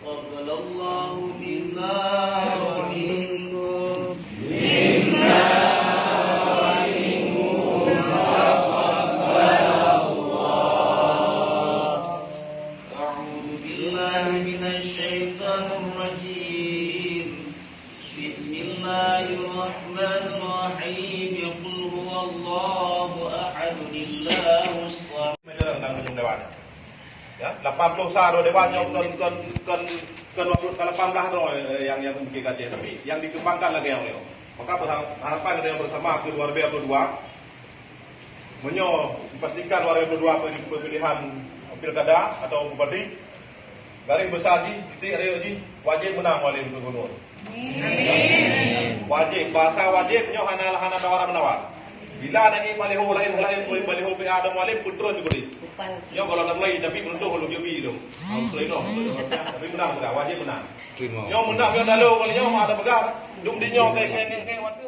تقبل الله منا ومنكم أعوذ بالله من الشيطان الرجيم بسم الله الرحمن الرحيم قل هو الله أحد الله الصمد. Ya, 80 sah dewan yang ke 18 yang bikin kajian, tapi yang dikembangkan lagi yang beliau. Maka harapan kita yang bersama ke 2022 dipastikan 2022 pemilihan pilkada atau bupati garing besar di titik ada wajib menang oleh gubernur. Wajib, bahasa wajib nyo hana tawar menawar. Bila nangi baliho lain baliho pe adam wale putra juguri. Yo kalau nak mulai tapi belum tahu jobi tu. Selain no. Tapi menang sudah wajib menang. Yo menang yo lalu kalau yo ada pegang dum di nyo kayak waktu